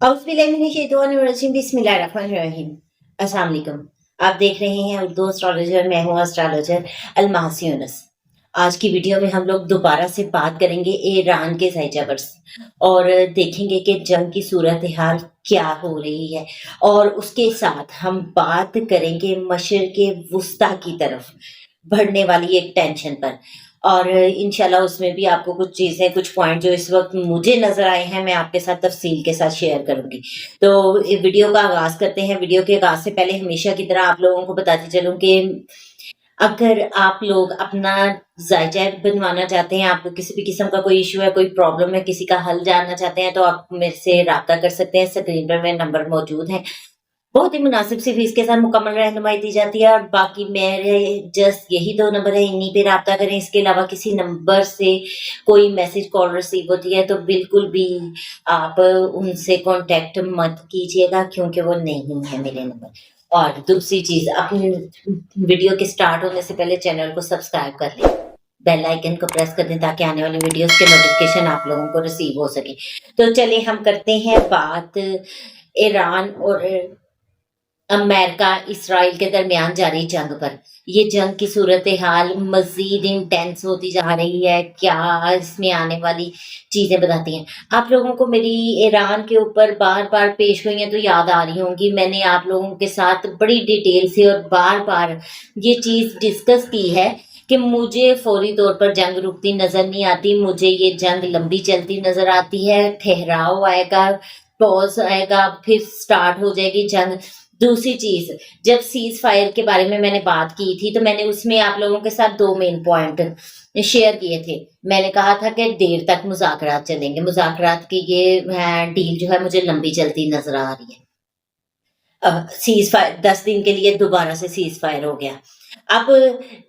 बिस्मिल्लाहिर्रहमानिर्रहीम। अस्सलाम वालेकुम। आप देख रहे हैं उर्दू एस्ट्रोलॉजर, मैं हूँ एस्ट्रोलॉजर अलमास यूनुस। आज की वीडियो में हम लोग दोबारा से बात करेंगे ईरान के साइजाबर्स और देखेंगे कि जंग की सूरत हाल क्या हो रही है, और उसके साथ हम बात करेंगे मशरिक़ वुस्ता की तरफ बढ़ने वाली एक टेंशन पर। और इंशाल्लाह उसमें भी आपको कुछ चीज़ें, कुछ पॉइंट जो इस वक्त मुझे नज़र आए हैं, मैं आपके साथ तफसील के साथ शेयर करूंगी। तो वीडियो का आगाज़ करते हैं। वीडियो के आगाज़ से पहले हमेशा की तरह आप लोगों को बताती चलूं कि अगर आप लोग अपना जायजा बनवाना चाहते हैं, आपको किसी भी किस्म का कोई इशू है, कोई प्रॉब्लम है, किसी का हल जानना चाहते हैं, तो आप मेरे से राब्ता कर सकते हैं। स्क्रीन पर मेरे नंबर मौजूद हैं। बहुत ही मुनासिब सी फीस के साथ मुकम्मल रहनुमाई दी जाती है, और बाकी मेरे जस्ट यही 2 नंबर है, इन्हीं पे राब्ता करें। इसके अलावा किसी नंबर से कोई मैसेज कॉल रिसीव होती है तो बिल्कुल भी आप उनसे कांटेक्ट मत कीजिएगा, क्योंकि वो नहीं है मेरे नंबर। और दूसरी चीज़, अपनी वीडियो के स्टार्ट होने से पहले चैनल को सब्सक्राइब कर लें, बेल आइकन को प्रेस कर दें ताकि आने वाले वीडियोस के नोटिफिकेशन आप लोगों को रिसीव हो सके। तो चलिए हम करते हैं बात ईरान और अमेरिका इसराइल के दरमियान जारी जंग पर। ये जंग की सूरत हाल मजीद इंटेंस होती जा रही है। क्या इसमें आने वाली चीजें बताती हैं। आप लोगों को मेरी ईरान के ऊपर बार बार पेश गोइयां तो याद आ रही होंगी। मैंने आप लोगों के साथ बड़ी डिटेल से और बार बार ये चीज डिस्कस की है कि मुझे फौरी तौर पर जंग रुकती नजर नहीं आती। मुझे ये जंग लंबी चलती नजर आती है। ठहराव आएगा, पॉज आएगा, फिर स्टार्ट हो जाएगी जंग। दूसरी चीज, जब सीज फायर के बारे में मैंने बात की थी तो मैंने उसमें आप लोगों के साथ 2 मेन पॉइंट शेयर किए थे। मैंने कहा था कि देर तक मुज़ाकरात चलेंगे। मुज़ाकरात की ये डील जो है मुझे लंबी चलती नजर आ रही है। सीज फायर 10 दिन के लिए दोबारा से सीज फायर हो गया। अब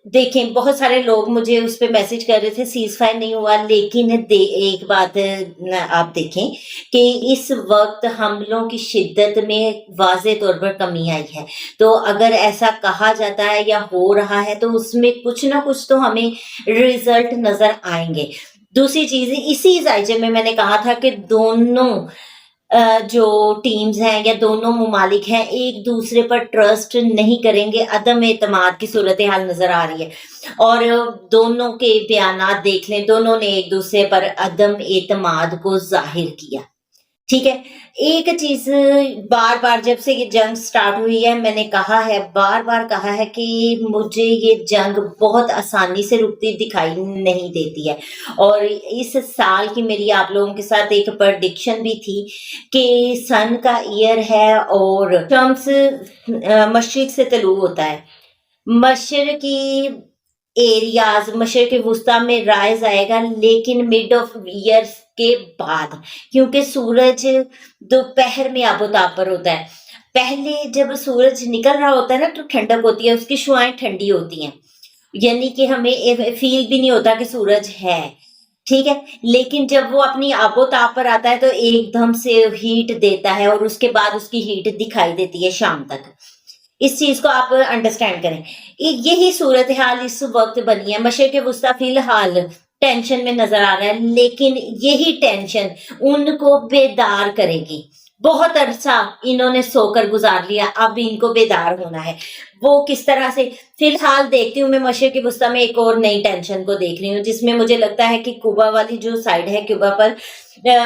देखें, बहुत सारे लोग मुझे उस पे मैसेज कर रहे थे सीज फायर नहीं हुआ, लेकिन एक बात आप देखें कि इस वक्त हमलों की शिद्दत में वाज़े तौर पर कमी आई है। तो अगर ऐसा कहा जाता है या हो रहा है तो उसमें कुछ ना कुछ तो हमें रिजल्ट नजर आएंगे। दूसरी चीज, इसी जायजे में मैंने कहा था कि दोनों जो टीम्स हैं या दोनों मुमालिक हैं एक दूसरे पर ट्रस्ट नहीं करेंगे। अदम एतमाद की सूरत हाल नजर आ रही है, और दोनों के बयानात देख लें, दोनों ने एक दूसरे पर अदम एतमाद को जाहिर किया। ठीक है। एक चीज बार बार जब से ये जंग स्टार्ट हुई है मैंने कहा है, बार बार कहा है कि मुझे ये जंग बहुत आसानी से रुकती दिखाई नहीं देती है। और इस साल की मेरी आप लोगों के साथ एक प्रेडिक्शन भी थी कि सन का ईयर है और शम्स मशरिक से तलू होता है। मशरकी एरियाज मशरिक़ वुस्ता में राइज आएगा, लेकिन मिड ऑफ ईयर के बाद, क्योंकि सूरज दोपहर में आबोताब पर होता है। पहले जब सूरज निकल रहा होता है ना तो ठंडक होती है, उसकी शुआएं ठंडी होती हैं, यानी कि हमें फील भी नहीं होता कि सूरज है। ठीक है। लेकिन जब वो अपनी आबोताब पर आता है तो एकदम से हीट देता है, और उसके बाद उसकी हीट दिखाई देती है शाम तक। इस चीज को आप अंडरस्टैंड करें। यही सूरत हाल इस वक्त बनी है। मशरिक़ वुस्ता फिलहाल टेंशन में नजर आ रहा है, लेकिन यही टेंशन उनको बेदार करेगी। बहुत अरसा इन्होंने सोकर गुजार लिया, अब इनको बेदार होना है। वो किस तरह से, फिलहाल देखती हूँ मैं मशरिक़ वुस्ता में एक और नई टेंशन को देख रही हूँ, जिसमें मुझे लगता है कि क्यूबा वाली जो साइड है, क्यूबा पर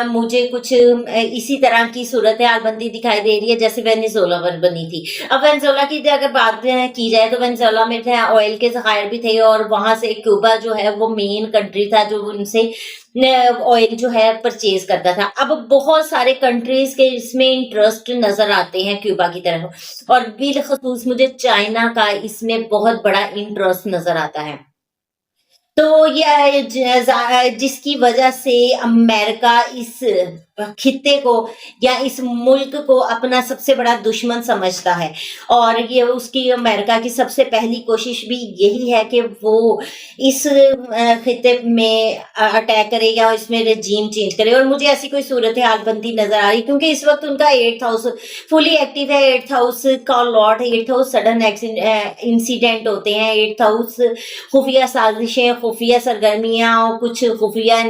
मुझे कुछ इसी तरह की सूरत हाल बनती दिखाई दे रही है जैसे वेनेजुएला पर बनी थी। अब वेनेजुएला की अगर बात की जाए तो वेनेजुएला में ऑयल के ज़खायर भी थे, और वहां से क्यूबा जो है वो मेन कंट्री था जो उनसे ऑयल जो है परचेज करता था। अब बहुत सारे कंट्रीज के इसमें इंटरेस्ट नजर आते हैं क्यूबा की तरफ, और बिलखसूस मुझे चाइना का इसमें बहुत बड़ा इंटरेस्ट नजर आता है। तो ये जिसकी वजह से अमेरिका इस खित्ते को या इस मुल्क को अपना सबसे बड़ा दुश्मन समझता है, और ये उसकी अमेरिका की सबसे पहली कोशिश भी यही है कि वो इस खित्ते में अटैक करे या इसमें रेजीम चेंज करे। और मुझे ऐसी कोई सूरत हाल बनती नजर आ रही, क्योंकि इस वक्त उनका 8th हाउस फुली एक्टिव है। 8th हाउस का lot, 8th house sudden incident होते हैं, 8th हाउस खुफिया साजिशें, खुफिया सरगर्मियां और कुछ खुफिया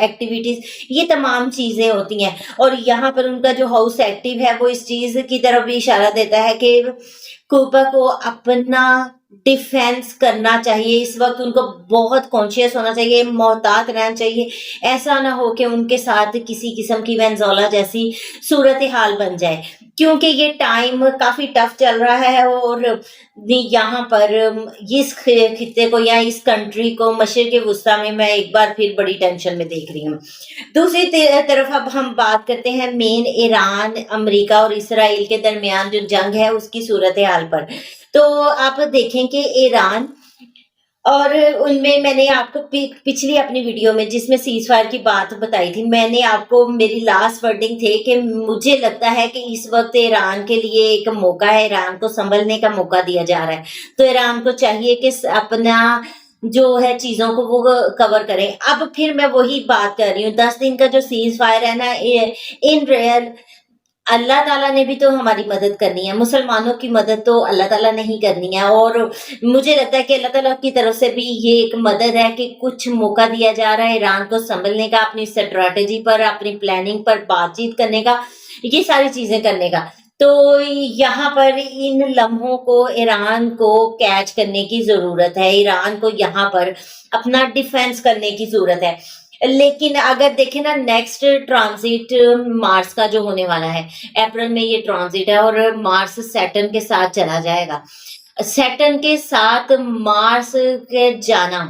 एक्टिविटीज, ये तमाम चीजें होती ہوتی ہیں. اور یہاں پر ان کا جو ہاؤس ایکٹیو ہے وہ اس چیز کی طرف بھی اشارہ دیتا ہے کہ کوبا کو اپنا ڈیفینس کرنا چاہیے. اس وقت ان کو بہت کانشیس ہونا چاہیے, محتاط رہنا چاہیے. ایسا نہ ہو کہ ان کے ساتھ کسی قسم کی وینزولا جیسی صورتحال بن جائے, کیونکہ یہ ٹائم کافی ٹف چل رہا ہے. اور یہاں پر اس خطے کو یا اس کنٹری کو مشرق وسطیٰ میں ایک بار پھر بڑی ٹینشن میں دیکھ رہی ہوں. دوسری طرف اب ہم بات کرتے ہیں مین ایران, امریکہ اور اسرائیل کے درمیان جو جنگ ہے اس کی صورتحال پر. تو آپ دیکھیں کہ ایران اور ان میں نے آپ کو پچھلی اپنی ویڈیو میں جس میں سیز فائر کی بات بتائی تھی, میں نے آپ کو میری لاسٹ ورڈنگ تھے کہ مجھے لگتا ہے کہ اس وقت ایران کے لیے ایک موقع ہے, ایران کو سنبھلنے کا موقع دیا جا رہا ہے. تو ایران کو چاہیے کہ اپنا جو ہے چیزوں کو وہ کور کریں. اب پھر میں وہی بات کر رہی ہوں, 10 دن کا جو سیز فائر ہے نا, ان ریئل اللہ تعالیٰ نے بھی تو ہماری مدد کرنی ہے, مسلمانوں کی مدد تو اللہ تعالیٰ نے ہی کرنی ہے. اور مجھے لگتا ہے کہ اللہ تعالیٰ کی طرف سے بھی یہ ایک مدد ہے کہ کچھ موقع دیا جا رہا ہے ایران کو سنبھلنے کا, اپنی اسٹریٹجی پر, اپنی پلاننگ پر بات چیت کرنے کا, یہ ساری چیزیں کرنے کا. تو یہاں پر ان لمحوں کو ایران کو کیچ کرنے کی ضرورت ہے, ایران کو یہاں پر اپنا ڈیفینس کرنے کی ضرورت ہے. لیکن اگر دیکھیں نا, نیکسٹ ٹرانزٹ مارس کا جو ہونے والا ہے, اپریل میں یہ ٹرانزٹ ہے اور مارس سیٹرن کے ساتھ چلا جائے گا. سیٹرن کے ساتھ مارس کے جانا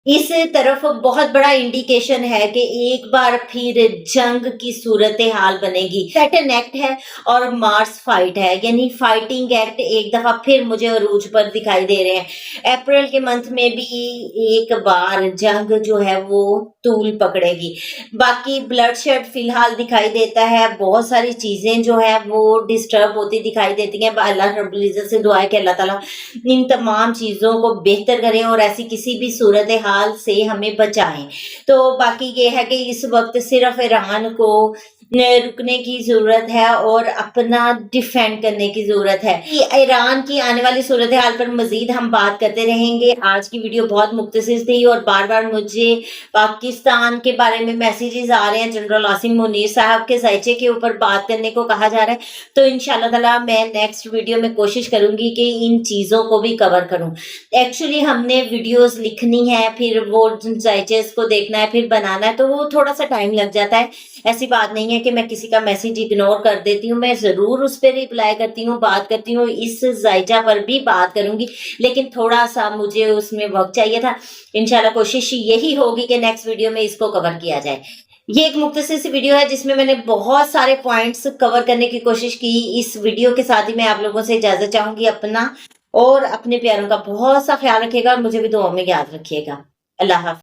اس طرف بہت بڑا انڈیکیشن ہے کہ ایک بار پھر جنگ کی صورتحال بنے گی. سیٹرن ایکٹ ہے اور مارس فائٹ ہے, یعنی فائٹنگ ایکٹ ایک دفعہ پھر مجھے عروج پر دکھائی دے رہے ہیں. اپریل کے منتھ میں بھی ایک بار جنگ جو ہے وہ طول پکڑے گی. باقی بلڈ شیڈ فی الحال دکھائی دیتا ہے, بہت ساری چیزیں جو ہے وہ ڈسٹرب ہوتی دکھائی دیتی ہیں. اللہ رب العزت سے دعا ہے کہ اللہ تعالیٰ ان تمام چیزوں کو بہتر کریں اور ایسی کسی بھی صورتحال سے ہمیں بچائیں. تو باقی یہ ہے کہ اس وقت صرف ایران کو رکنے کی ضرورت ہے اور اپنا ڈیفینڈ کرنے کی ضرورت ہے. ایران کی آنے والی صورتحال پر مزید ہم بات کرتے رہیں گے. آج کی ویڈیو بہت مختصر تھی اور بار بار مجھے پاکستان کے بارے میں میسیجز آ رہے ہیں, جنرل عاصم منیر صاحب کے ذائچے کے اوپر بات کرنے کو کہا جا رہا ہے. تو انشاءاللہ تعالیٰ میں نیکسٹ ویڈیو میں کوشش کروں گی کہ ان چیزوں کو بھی کور کروں. ایکچولی ہم نے ویڈیوز لکھنی ہے, پھر وہ ذائچیز کو دیکھنا ہے, پھر بنانا ہے, تو وہ تھوڑا سا ٹائم لگ جاتا ہے. ایسی بات نہیں ہے کہ میں کسی کا میسیج اگنور کر دیتی ہوں, میں ضرور اس پہ ریپلائی کرتی ہوں, بات کرتی ہوں, اس ذائچہ پر بھی بات کروں گی, لیکن تھوڑا سا مجھے اس میں وقت چاہیے تھا. انشاءاللہ کوشش یہی ہوگی کہ نیکسٹ ویڈیو میں اس کو کور کیا جائے. یہ ایک مختصر سی ویڈیو ہے جس میں نے بہت سارے پوائنٹس کور کرنے کی کوشش کی. اس ویڈیو کے ساتھ ہی میں آپ لوگوں سے اجازت چاہوں گی. اپنا اور اپنے پیاروں کا بہت سا خیال رکھیے گا اور مجھے بھی دعاؤں میں یاد رکھیے گا. اللہ حافظ.